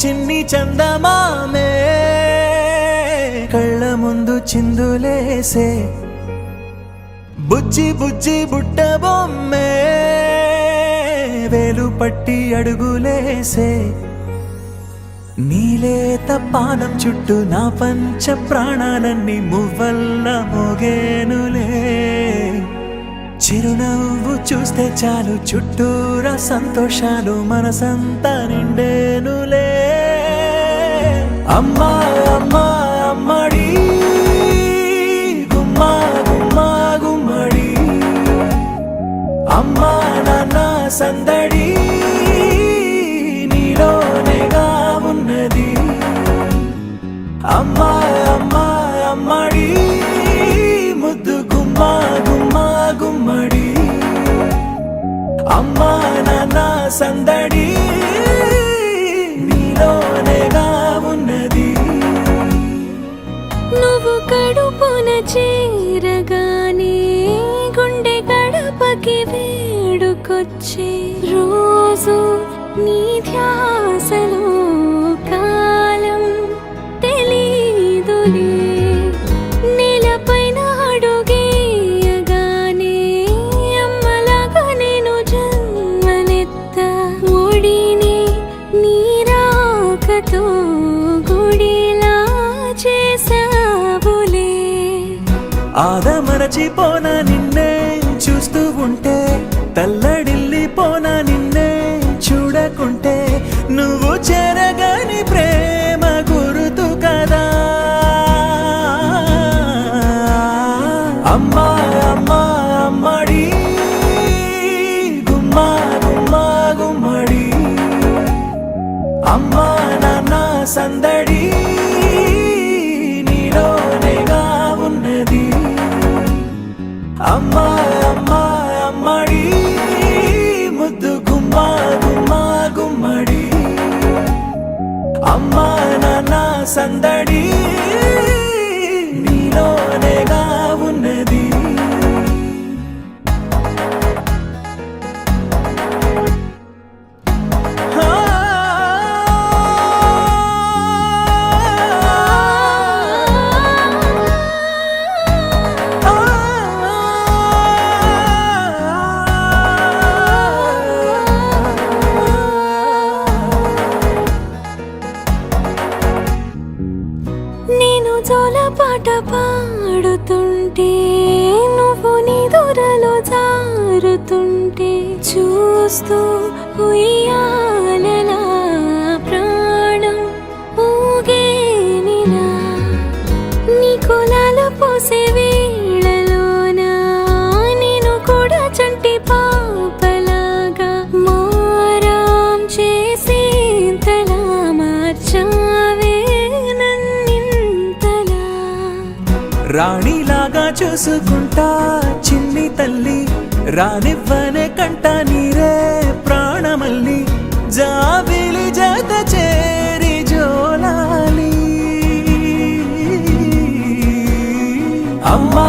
చిన్ని చందమామే కళ్ళ ముందు చిందులేసే బుజ్జి బుజ్జి బుట్ట బొమ్మే వేలు పట్టి అడుగులేసే నీలేత పానం చుట్టూ నా పంచ ప్రాణాలన్నీ మువ్వల్ల మోగేనులే చిరునవ్వు చూస్తే చాలు చుట్టూరా సంతోషాలు మనసంతా నిండేనులే అమ్మా అమ్మా అమ్మడి గుమ్మా గుమ్మా గుమ్మడి అమ్మా నాన్న సందడి నీలోనేగా ఉన్నది అమ్మా అమ్మా అమ్మడి ముద్దు గుమ్మా గుమ్మా గుమ్మడి అమ్మా నాన్న సందడి నీలోనేగా ఉన్నది నువ్వు కడుపున చేరగానే గుండె గడపకి వేడుకొచ్చే రోజు నీ ధ్యాసలో కాలం తెలీదులే నేలపైన అడుగేయగానే అమ్మలాగా నేను జన్మనెత్త ఒడిని నీ రాకతో గుడిలా చేసావులే ఆదమరచిపోన నిన్నే చూస్తూ ఉంటే తల్లడిల్లిపోన నిన్నే చూడకుంటే నువ్వు చెరగని ప్రేమ గురుతు కదా అమ్మా అమ్మా అమ్మడి గుమ్మా గుమ్మా గుమ్మడి అమ్మా నాన్న సందడి నీలోనేగా ఉన్నది అమ్మా అమ్మా అమ్మడి ముద్దు గుమ్మా గుమ్మా గుమ్మడి అమ్మా నాన్న సందడి నీలోనేగా ఉన్నది నేను జోలపాట పాడుతుంటే నువ్వు నీ దూరలో జారుతుంటే చూస్తూ ఉయ్యాలలా ప్రాణం ఊగేనిలా నీ కులాలు పోసే వేళలోన నేను కూడా చంటి పాపలాగా మారాం చేసేంతలా మార్చావే రాణిలాగా చూసుకుంటా చిన్ని తల్లి రానివ్వనే కంట నీరే ప్రాణమల్లి జాబిలి జత చేరి జోలాలి అమ్మా